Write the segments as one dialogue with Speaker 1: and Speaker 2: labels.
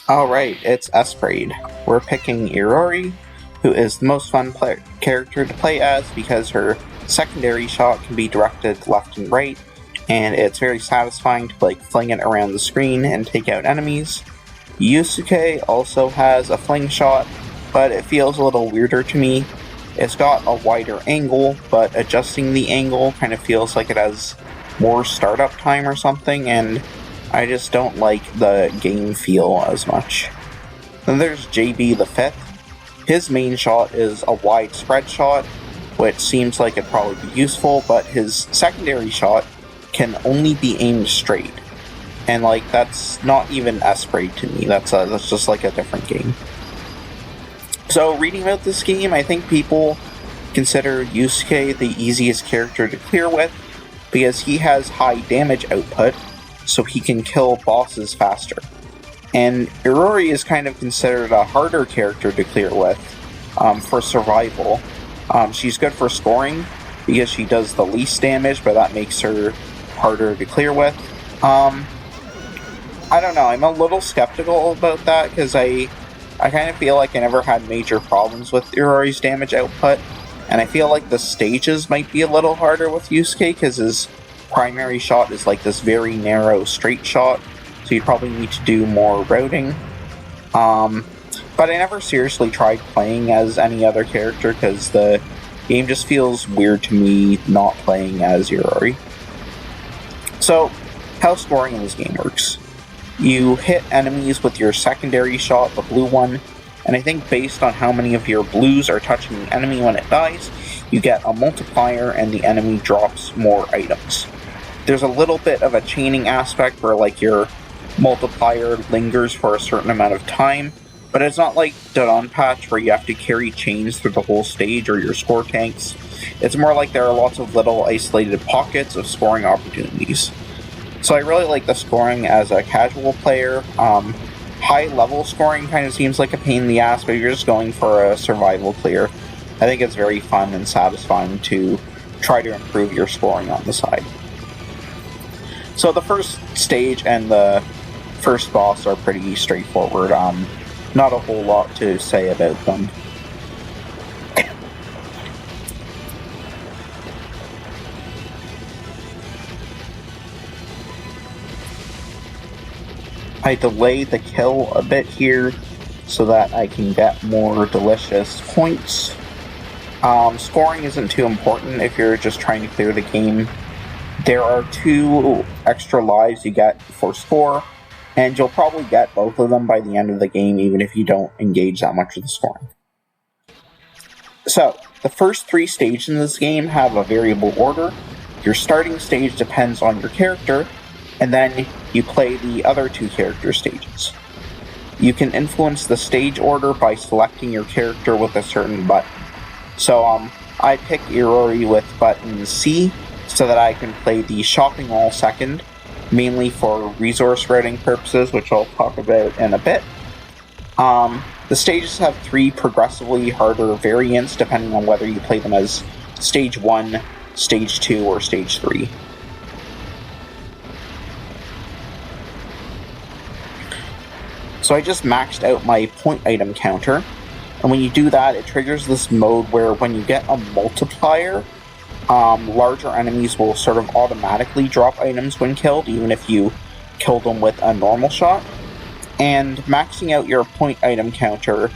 Speaker 1: Alright, it's Esprade. We're picking Irori, who is the most fun character to play as because her secondary shot can be directed left and right, and it's very satisfying to fling it around the screen and take out enemies. Yusuke also has a fling shot, but it feels a little weirder to me. It's got a wider angle, but adjusting the angle kind of feels like it has more startup time or something, and I just don't like the game feel as much. Then there's JB the Fifth. His main shot is a wide spread shot, which seems like it'd probably be useful, but his secondary shot can only be aimed straight. And that's not even Esprade to me, that's just like a different game. So reading about this game, I think people consider Yusuke the easiest character to clear with, because he has high damage output, so he can kill bosses faster. And Irori is kind of considered a harder character to clear with for survival. She's good for scoring because she does the least damage, but that makes her harder to clear with. I don't know, I'm a little skeptical about that because I kind of feel like I never had major problems with Irori's damage output, and I feel like the stages might be a little harder with Yusuke because his primary shot is like this very narrow straight shot, so you probably need to do more routing. But I never seriously tried playing as any other character because the game just feels weird to me not playing as Irori. So, how scoring in this game works. You hit enemies with your secondary shot, the blue one, and I think based on how many of your blues are touching the enemy when it dies, you get a multiplier and the enemy drops more items. There's a little bit of a chaining aspect where your multiplier lingers for a certain amount of time, but it's not like Dodonpachi where you have to carry chains through the whole stage or your score tanks. It's more like there are lots of little isolated pockets of scoring opportunities. So I really like the scoring as a casual player. High level scoring kind of seems like a pain in the ass, but if you're just going for a survival clear, I think it's very fun and satisfying to try to improve your scoring on the side. So the first stage and the first boss are pretty straightforward. Not a whole lot to say about them. I delay the kill a bit here so that I can get more delicious points. Scoring isn't too important if you're just trying to clear the game. There are 2 extra lives you get for score, and you'll probably get both of them by the end of the game even if you don't engage that much with the scoring. So, the first 3 stages in this game have a variable order. Your starting stage depends on your character, and then you play the other 2 character stages. You can influence the stage order by selecting your character with a certain button. So I pick Irori with button C so that I can play the shopping mall second, mainly for resource routing purposes, which I'll talk about in a bit. The stages have 3 progressively harder variants depending on whether you play them as Stage 1, Stage 2, or Stage 3. So I just maxed out my point item counter, and when you do that, it triggers this mode where when you get a multiplier, larger enemies will sort of automatically drop items when killed, even if you kill them with a normal shot. And maxing out your point item counter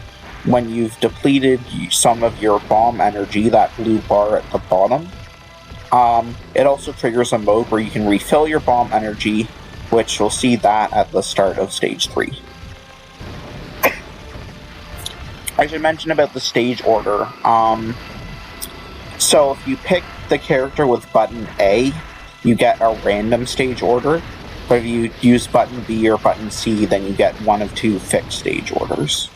Speaker 1: when you've depleted some of your bomb energy, that blue bar at the bottom, it also triggers a mode where you can refill your bomb energy, which you'll see that at the start of Stage 3. I should mention about the stage order. So if you pick the character with button A, you get a random stage order, but if you use button B or button C, then you get one of 2 fixed stage orders.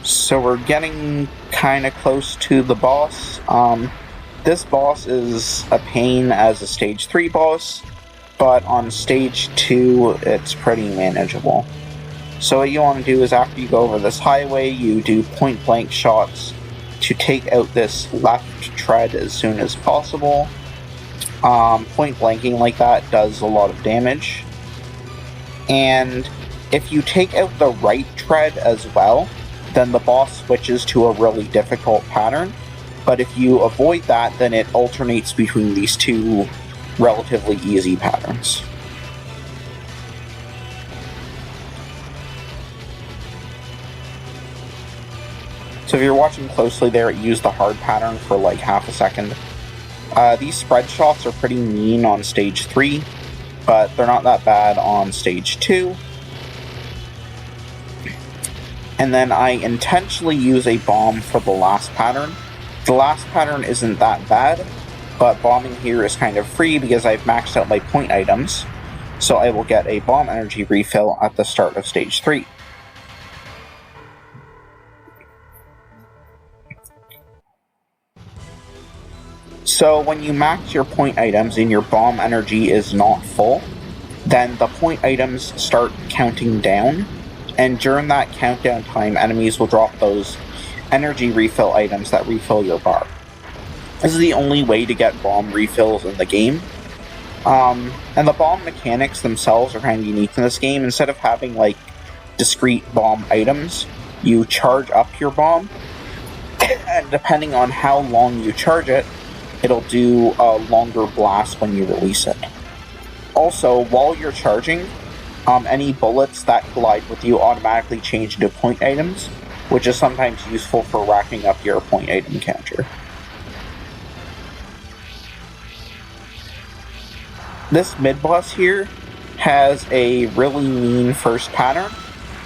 Speaker 1: So we're getting kind of close to the boss. This boss is a pain as a Stage 3 boss, but on Stage 2, it's pretty manageable. So what you want to do is after you go over this highway, you do point-blank shots to take out this left tread as soon as possible. Point blanking like that does a lot of damage. And if you take out the right tread as well, then the boss switches to a really difficult pattern. But if you avoid that, then it alternates between these two relatively easy patterns. So if you're watching closely there, it used the hard pattern for like half a second. These spread shots are pretty mean on stage 3, but they're not that bad on stage 2. And then I intentionally use a bomb for the last pattern. The last pattern isn't that bad, but bombing here is kind of free because I've maxed out my point items, so I will get a bomb energy refill at the start of stage 3. So when you max your point items and your bomb energy is not full, then the point items start counting down, and during that countdown time, enemies will drop those energy refill items that refill your bar. This is the only way to get bomb refills in the game. And the bomb mechanics themselves are kind of unique in this game. Instead of having like discrete bomb items, you charge up your bomb, and depending on how long you charge it, it'll do a longer blast when you release it. Also, while you're charging, any bullets that collide with you automatically change into point items, which is sometimes useful for racking up your point item counter. This mid-boss here has a really mean first pattern,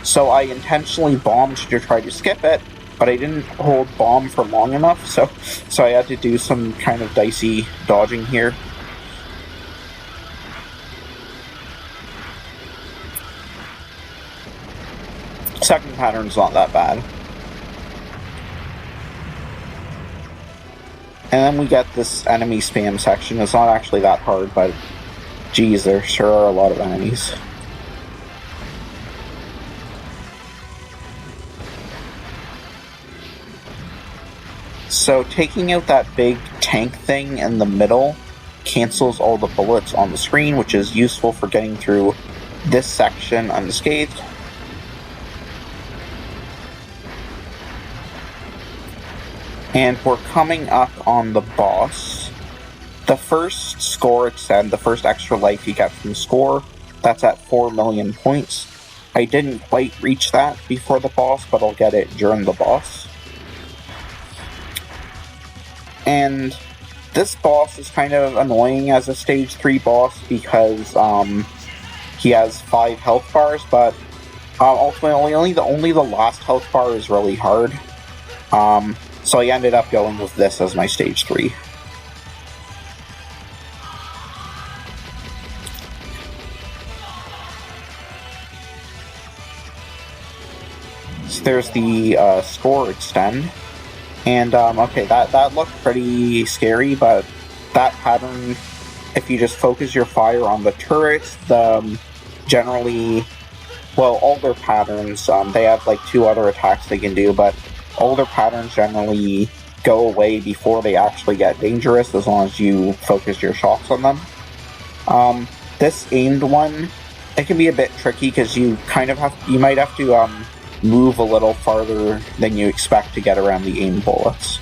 Speaker 1: so I intentionally bombed to try to skip it, but I didn't hold bomb for long enough, so I had to do some kind of dicey dodging here. Second pattern's not that bad. And then we get this enemy spam section. It's not actually that hard, but geez, there sure are a lot of enemies. So taking out that big tank thing in the middle cancels all the bullets on the screen, which is useful for getting through this section unscathed. And we're coming up on the boss. The first score extend, the first extra life you get from score, that's at 4 million points. I didn't quite reach that before the boss, but I'll get it during the boss. And this boss is kind of annoying as a stage 3 boss because he has 5 health bars, but ultimately only the last health bar is really hard. So I ended up going with this as my stage 3. So there's the score extend. And, okay, that looked pretty scary, but that pattern, if you just focus your fire on the turrets, generally, well, all their patterns, they have, like, 2 other attacks they can do, but all their patterns generally go away before they actually get dangerous, as long as you focus your shots on them. This aimed one, it can be a bit tricky, because you might have to, move a little farther than you expect to get around the aim bullets.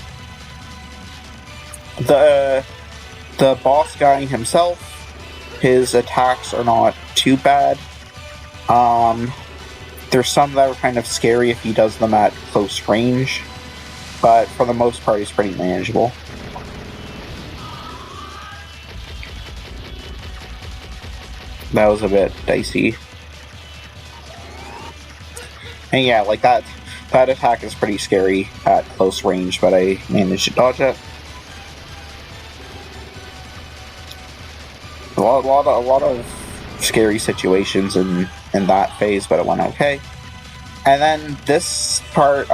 Speaker 1: The boss guy himself, his attacks are not too bad. There's some that are kind of scary if he does them at close range, but for the most part he's pretty manageable. That was a bit dicey. And yeah, like that attack is pretty scary at close range, but I managed to dodge it. A lot of scary situations in that phase, but it went okay. And then this part,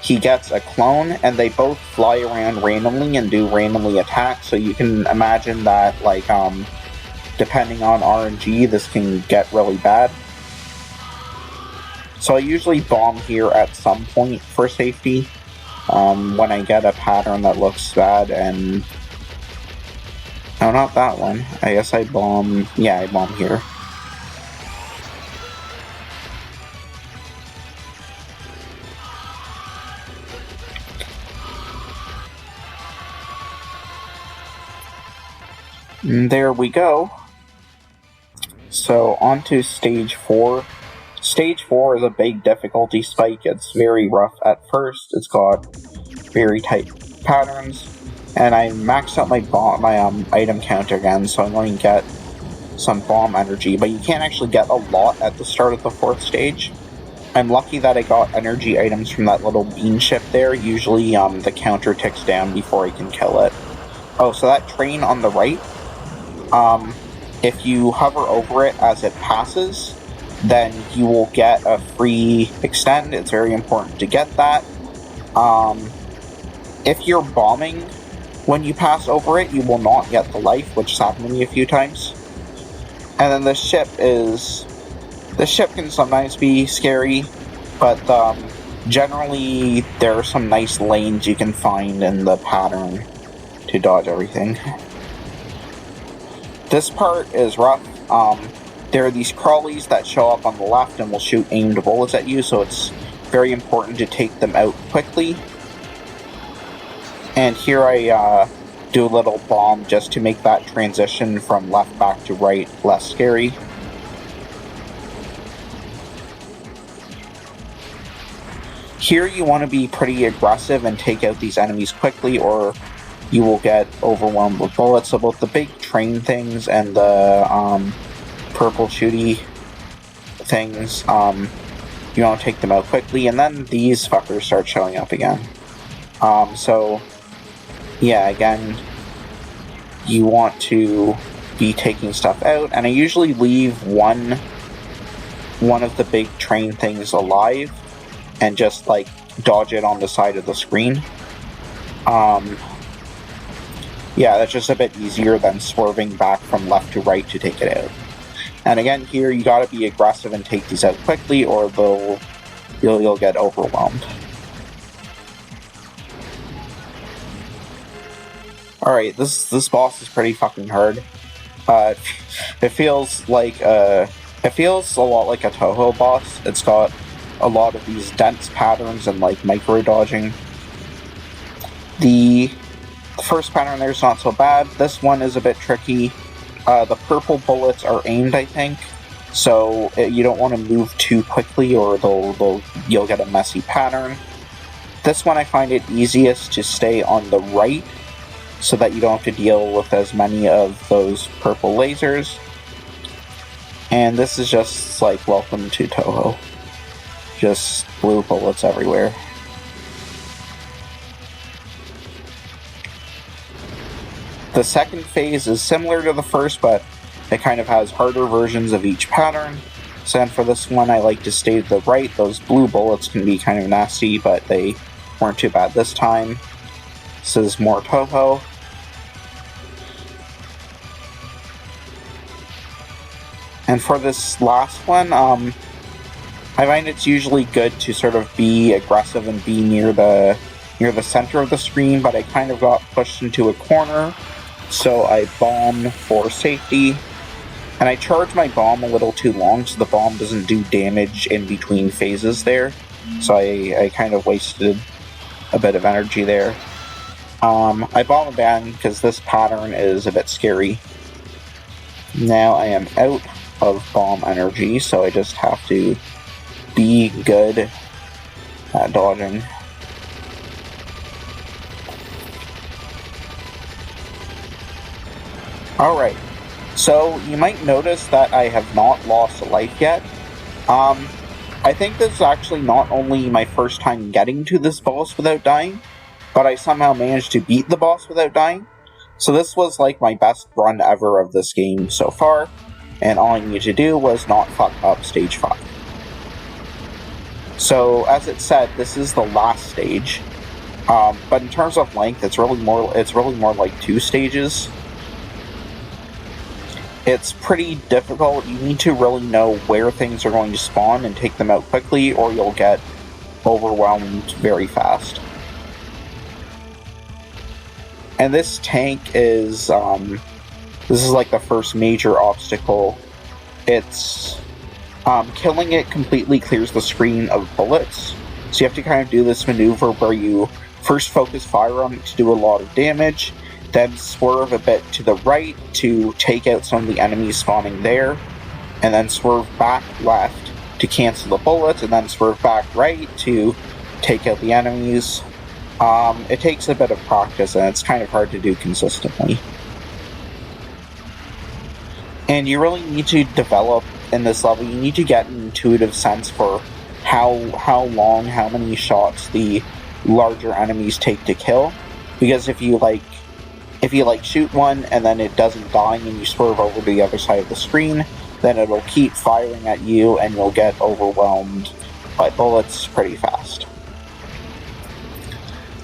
Speaker 1: he gets a clone, and they both fly around randomly and do randomly attack, so you can imagine that, like, depending on RNG, this can get really bad. So I usually bomb here at some point for safety, when I get a pattern that looks bad, and No, not that one. I guess I bomb... Yeah, I bomb here. And there we go. So, on to Stage 4. Stage 4 is a big difficulty spike. It's very rough at first. It's got very tight patterns. And I maxed out my item counter again, so I'm going to get some bomb energy. But you can't actually get a lot at the start of the 4th stage. I'm lucky that I got energy items from that little bean ship there. Usually the counter ticks down before I can kill it. Oh, so that train on the right, if you hover over it as it passes, then you will get a free extend. It's very important to get that. If you're bombing when you pass over it, you will not get the life, which has happened to me a few times. And then the ship can sometimes be scary, but generally there are some nice lanes you can find in the pattern to dodge everything. This part is rough. There are these crawlies that show up on the left and will shoot aimed bullets at you, so it's very important to take them out quickly. And here I do a little bomb just to make that transition from left back to right less scary. Here you want to be pretty aggressive and take out these enemies quickly, or you will get overwhelmed with bullets. So both the big train things and the purple shooty things, you want to take them out quickly, and then these fuckers start showing up again. So yeah, again, you want to be taking stuff out, and I usually leave one of the big train things alive and just like dodge it on the side of the screen. Yeah, that's just a bit easier than swerving back from left to right to take it out. And again, here you gotta be aggressive and take these out quickly, or you'll get overwhelmed. Alright, this boss is pretty fucking hard. It feels like a lot like a Touhou boss. It's got a lot of these dense patterns and like micro dodging. The first pattern there's not so bad. This one is a bit tricky. The purple bullets are aimed, I think, so you don't want to move too quickly, or you'll get a messy pattern. This one I find it easiest to stay on the right, so that you don't have to deal with as many of those purple lasers. And this is just like welcome to Touhou. Just blue bullets everywhere. The second phase is similar to the first, but it kind of has harder versions of each pattern. So then for this one, I like to stay to the right. Those blue bullets can be kind of nasty, but they weren't too bad this time. This is more Touhou. And for this last one, I find it's usually good to sort of be aggressive and be near the center of the screen, but I kind of got pushed into a corner, so I bomb for safety. And I charge my bomb a little too long, so the bomb doesn't do damage in between phases there. So I kind of wasted a bit of energy there. I bomb again because this pattern is a bit scary. Now I am out of bomb energy, so I just have to be good at dodging. Alright, so you might notice that I have not lost a life yet. I think this is actually not only my first time getting to this boss without dying, but I somehow managed to beat the boss without dying. So this was like my best run ever of this game so far, and all I needed to do was not fuck up stage 5. So, as it said, this is the last stage, but in terms of length, it's really more like 2 stages. It's pretty difficult. You need to really know where things are going to spawn and take them out quickly, or you'll get overwhelmed very fast. And this tank is This is like the first major obstacle. It's killing it completely clears the screen of bullets. So you have to kind of do this maneuver where you first focus fire on it to do a lot of damage, then swerve a bit to the right to take out some of the enemies spawning there, and then swerve back left to cancel the bullets, and then swerve back right to take out the enemies. It takes a bit of practice, and it's kind of hard to do consistently. And you really need to develop in this level, you need to get an intuitive sense for how long, how many shots the larger enemies take to kill. Because if you shoot one and then it doesn't die and you swerve over to the other side of the screen, then it'll keep firing at you and you'll get overwhelmed by bullets pretty fast.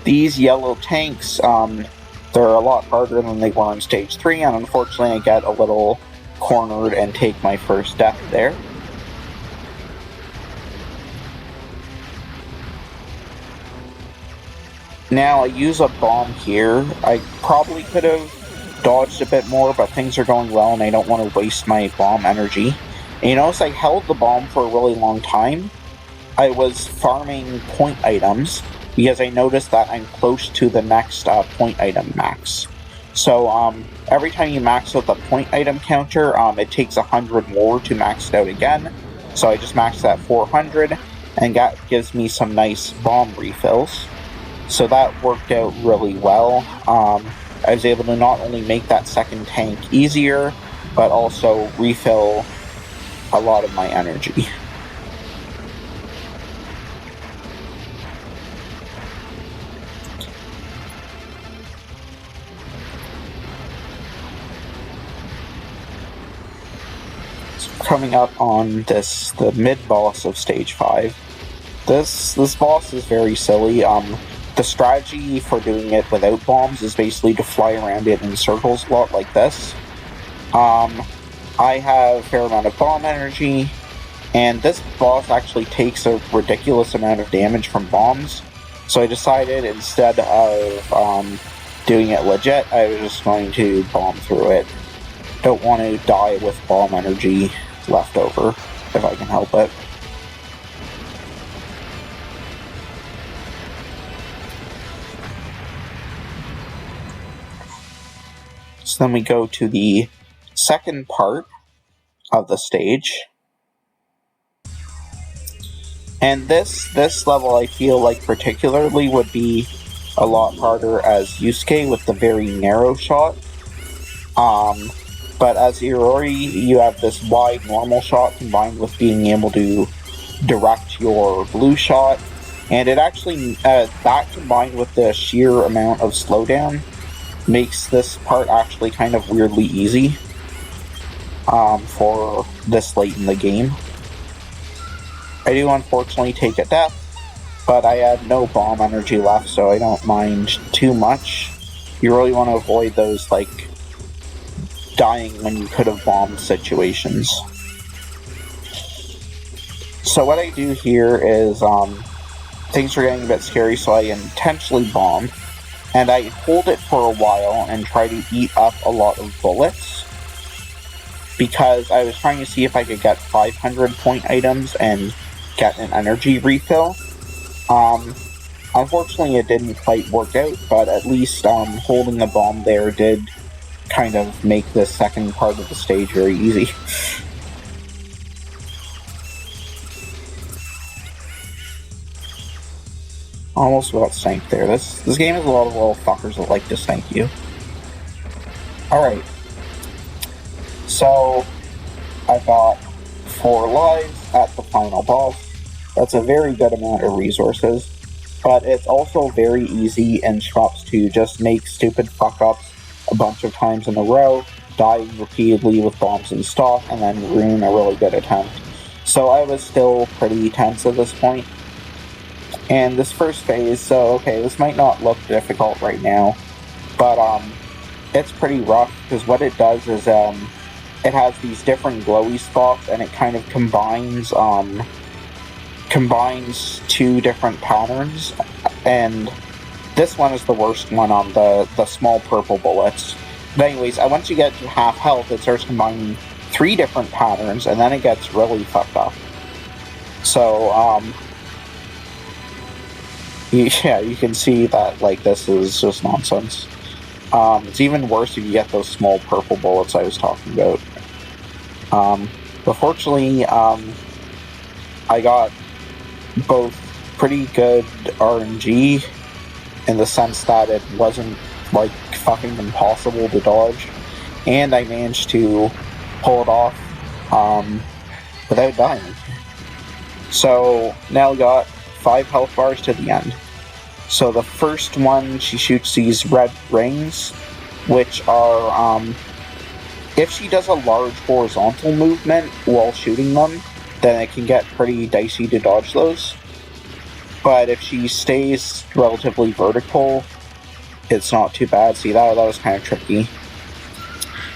Speaker 1: These yellow tanks, they're a lot harder than they were in Stage 3, and unfortunately I get a little cornered and take my first death there. Now I use a bomb here. I probably could have dodged a bit more, but things are going well and I don't want to waste my bomb energy. And you notice I held the bomb for a really long time. I was farming point items because I noticed that I'm close to the next point item max. So every time you max out the point item counter, it takes 100 more to max it out again. So I just maxed that 400, and that gives me some nice bomb refills. So that worked out really well. I was able to not only make that second tank easier, but also refill a lot of my energy. Coming up on the mid-boss of Stage 5. This boss is very silly. The strategy for doing it without bombs is basically to fly around it in circles a lot like this. I have a fair amount of bomb energy, and this boss actually takes a ridiculous amount of damage from bombs, so I decided instead of doing it legit, I was just going to bomb through it. Don't want to die with bomb energy left over, if I can help it. So then we go to the second part of the stage. And this level I feel like particularly would be a lot harder as Yusuke with the very narrow shot. But as Irori, you have this wide normal shot combined with being able to direct your blue shot. And it actually, that combined with the sheer amount of slowdown, makes this part actually kind of weirdly easy for this late in the game. I do unfortunately take a death, but I had no bomb energy left, so I don't mind too much. You really want to avoid those, like, dying when you could have bombed situations. So what I do here is, things are getting a bit scary, so I intentionally bomb, and I hold it for a while and try to eat up a lot of bullets, because I was trying to see if I could get 500 point items and get an energy refill. Unfortunately it didn't quite work out, but at least holding the bomb there did kind of make this second part of the stage very easy. Almost got stank there. This game has a lot of little fuckers that like to stank you. Alright. So, I got 4 lives at the final boss. That's a very good amount of resources, but it's also very easy in Shmups to just make stupid fuck-ups a bunch of times in a row, dying repeatedly with bombs in stock, and then ruin a really good attempt. So I was still pretty tense at this point. And this first phase, so okay, this might not look difficult right now, but it's pretty rough, because what it does is it has these different glowy spots, and it kind of combines two different patterns, and this one is the worst one on the small purple bullets. But anyways, once you get to half health, it starts combining 3 different patterns, and then it gets really fucked up. So, yeah, you can see that, like, this is just nonsense. It's even worse if you get those small purple bullets I was talking about. But fortunately, I got both pretty good RNG in the sense that it wasn't, like, fucking impossible to dodge, and I managed to pull it off without dying. So now we got 5 health bars to the end. So the first one, she shoots these red rings, which are, if she does a large horizontal movement while shooting them, then it can get pretty dicey to dodge those. But if she stays relatively vertical, it's not too bad. See, that was kind of tricky.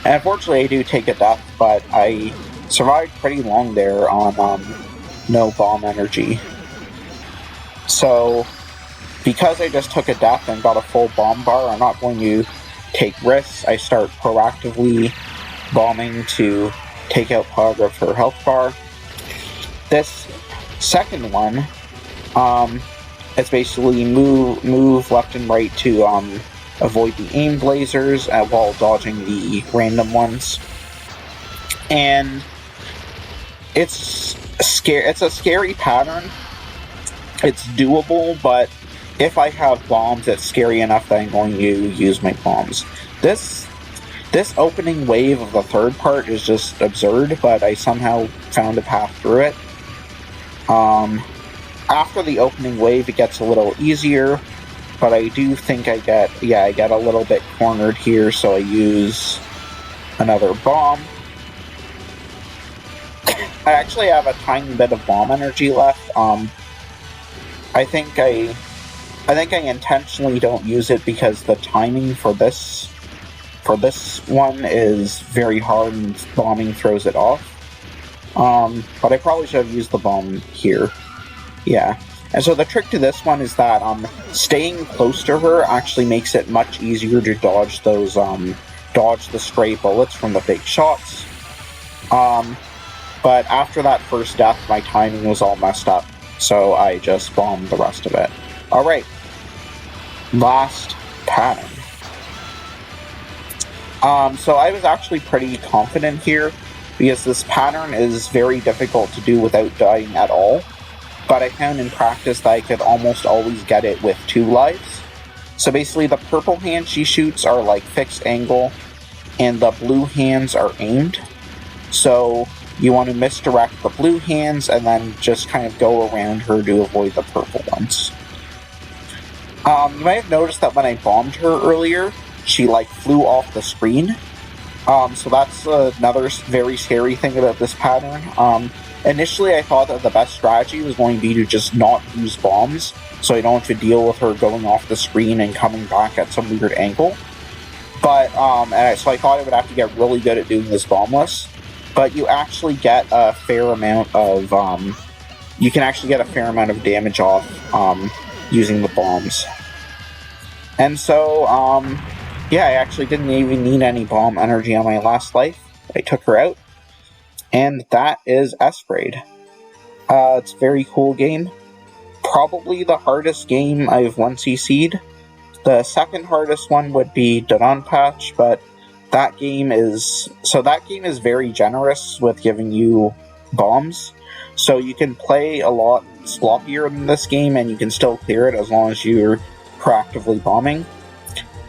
Speaker 1: And unfortunately, I do take a death, but I survived pretty long there on no bomb energy. So, because I just took a death and got a full bomb bar, I'm not going to take risks. I start proactively bombing to take out part of her health bar. This second one, it's basically move left and right to avoid the aim lasers while dodging the random ones. And it's a scary pattern. It's doable, but if I have bombs, it's scary enough that I'm going to use my bombs. This opening wave of the third part is just absurd, but I somehow found a path through it. After the opening wave, it gets a little easier, but I do think I get a little bit cornered here, so I use another bomb. I actually have a tiny bit of bomb energy left. I think I intentionally don't use it because the timing for this one is very hard and bombing throws it off. But I probably should have used the bomb here. Yeah. And so the trick to this one is that staying close to her actually makes it much easier to dodge those dodge the stray bullets from the big shots. But after that first death, my timing was all messed up, so I just bombed the rest of it. Alright. Last pattern. So I was actually pretty confident here, because this pattern is very difficult to do without dying at all, but I found in practice that I could almost always get it with 2 lives. So basically the purple hands she shoots are like fixed angle, and the blue hands are aimed. So you want to misdirect the blue hands and then just kind of go around her to avoid the purple ones. You might have noticed that when I bombed her earlier, she like flew off the screen. So that's another very scary thing about this pattern. Initially I thought that the best strategy was going to be to just not use bombs, so I don't have to deal with her going off the screen and coming back at some weird angle. But, so I thought I would have to get really good at doing this bombless. But you actually get a fair amount of, you can actually get a fair amount of damage off, using the bombs. And so, yeah, I actually didn't even need any bomb energy on my last life. I took her out. And that is S-Braid. It's a very cool game. Probably the hardest game I've 1cc'd. The second hardest one would be Dananpatch, but that game is very generous with giving you bombs. So you can play a lot sloppier than this game and you can still clear it as long as you're proactively bombing.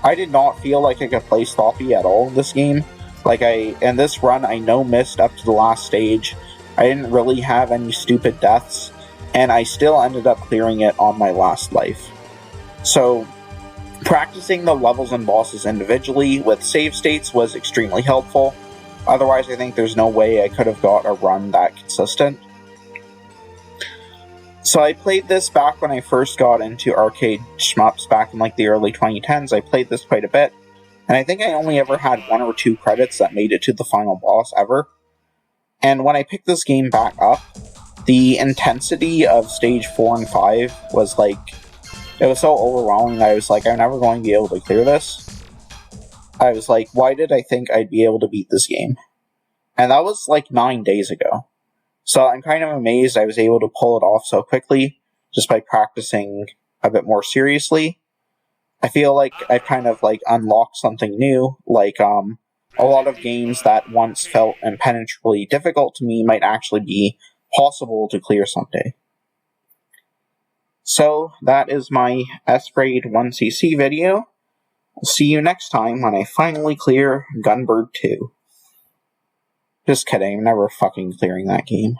Speaker 1: I did not feel like I could play sloppy at all in this game. In this run, I missed up to the last stage. I didn't really have any stupid deaths, and I still ended up clearing it on my last life. So, practicing the levels and bosses individually with save states was extremely helpful. Otherwise, I think there's no way I could have got a run that consistent. So I played this back when I first got into arcade shmups back in the early 2010s. I played this quite a bit. And I think I only ever had 1 or 2 credits that made it to the final boss ever. And when I picked this game back up, the intensity of stage 4 and 5 was it was so overwhelming that I was like, I'm never going to be able to clear this. I was like, why did I think I'd be able to beat this game? And that was like 9 days ago. So I'm kind of amazed I was able to pull it off so quickly, just by practicing a bit more seriously. I feel like I've kind of like unlocked something new, like a lot of games that once felt impenetrably difficult to me might actually be possible to clear someday. So that is my S-Grade 1cc video. I'll see you next time when I finally clear Gunbird 2. Just kidding, I'm never fucking clearing that game.